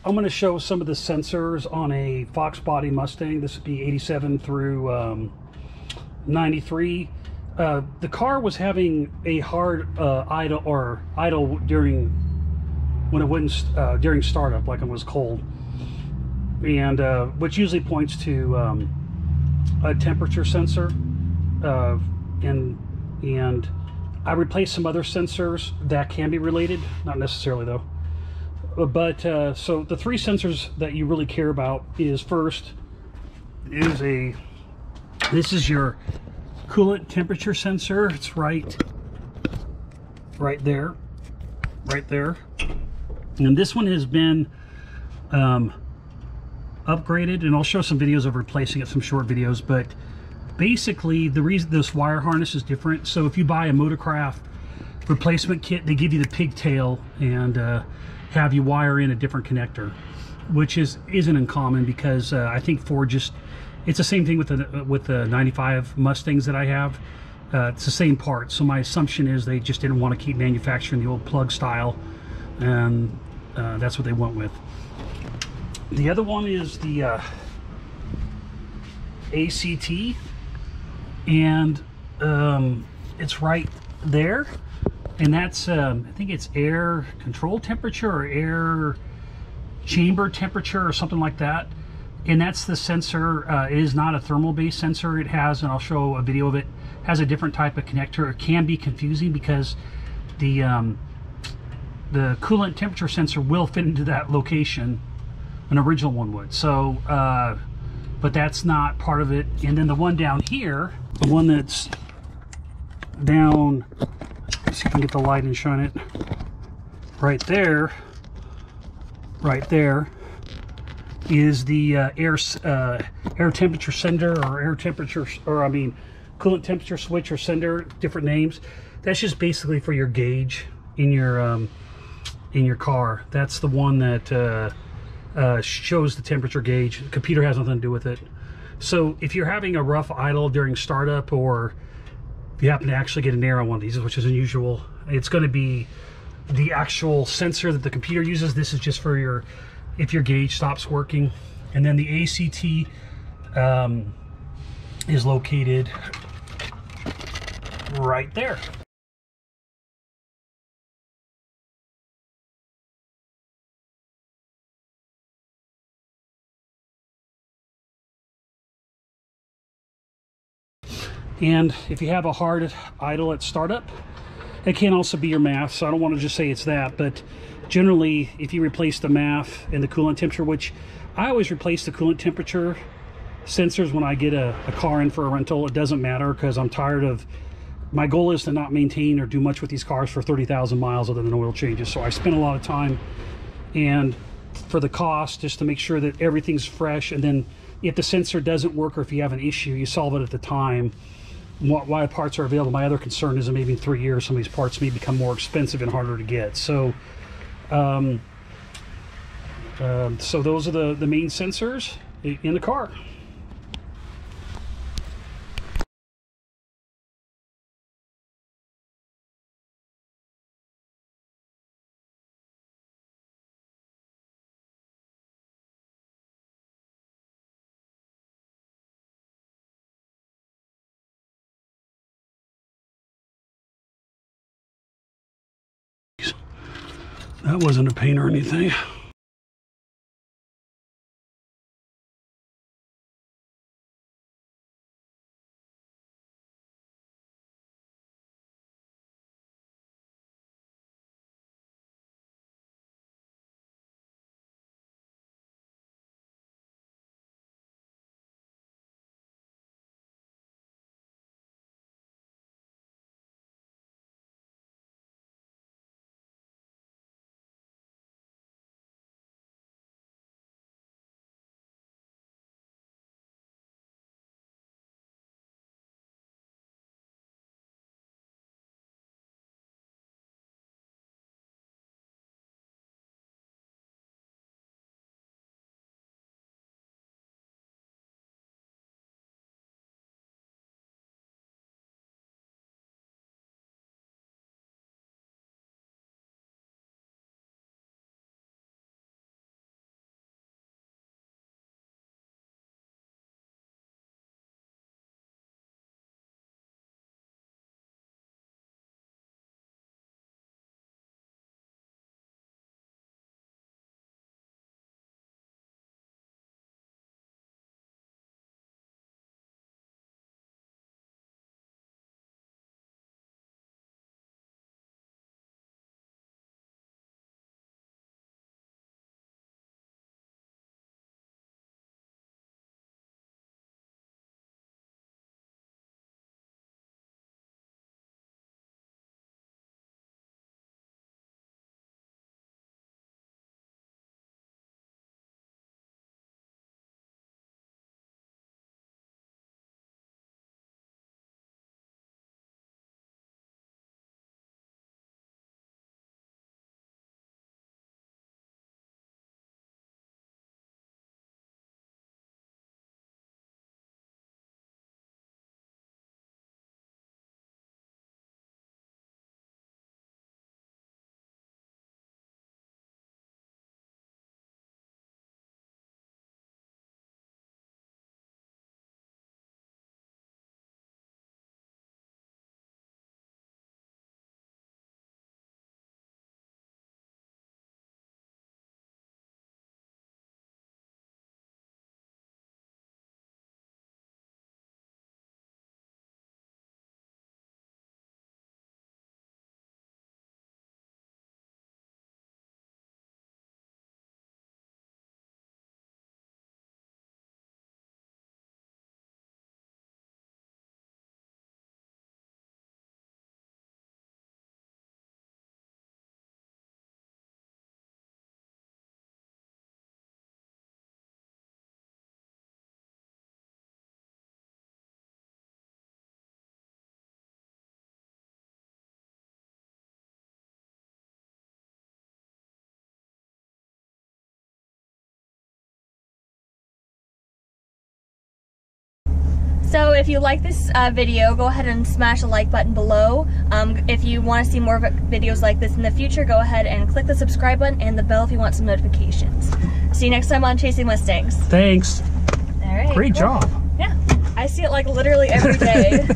I'm going to show some of the sensors on a Foxbody Mustang. This would be 87 through 93. The car was having a hard idle during when it wouldn't during startup, like it was cold, and which usually points to a temperature sensor. And I replaced some other sensors that can be related, not necessarily though. But so the three sensors that you really care about is first is this is your coolant temperature sensor. It's right there, and this one has been upgraded, and I'll show some videos of replacing it, some short videos. But basically the reason this wire harness is different, so if you buy a Motorcraft replacement kit, they give you the pigtail and have you wire in a different connector, which isn't uncommon, because I think Ford it's the same thing with the 95 Mustangs that I have. It's the same part, so my assumption is they just didn't want to keep manufacturing the old plug style, and that's what they went with. The other one is the ACT, and it's right there, and that's I think it's air control temperature or air chamber temperature or something like that. And that's the sensor. It is not a thermal based sensor. It has, and I'll show a video of it, has a different type of connector. It can be confusing because the coolant temperature sensor will fit into that location. An original one would. So but that's not part of it. And then the one down here, the one that's down, let's see if I can get the light and shine it, right there is the air temperature sender, or air temperature, or I mean coolant temperature switch or sender, different names. That's just basically for your gauge in your car. That's the one that shows the temperature gauge. The computer has nothing to do with it. So if you're having a rough idle during startup, or if you happen to actually get an error on one of these, which is unusual, it's going to be the actual sensor that the computer uses. This is just for if your gauge stops working. And then the ACT is located right there. And if you have a hard idle at startup, it can also be your MAF, so I don't want to just say it's that, but generally if you replace the MAF and the coolant temperature, which I always replace the coolant temperature sensors when I get a car in for a rental, it doesn't matter, because I'm tired of, my goal is to not maintain or do much with these cars for 30,000 miles other than oil changes. So I spend a lot of time, and for the cost, just to make sure that everything's fresh. And then if the sensor doesn't work, or if you have an issue, you solve it at the time while parts are available. My other concern is that maybe in 3 years some of these parts may become more expensive and harder to get. So so those are the main sensors in the car. That wasn't a pain or anything. So if you like this video, go ahead and smash the like button below. If you want to see more videos like this in the future, go ahead and click the subscribe button and the bell if you want some notifications. See you next time on Chasing Mustangs. Thanks. All right. Great job. Yeah, I see it like literally every day.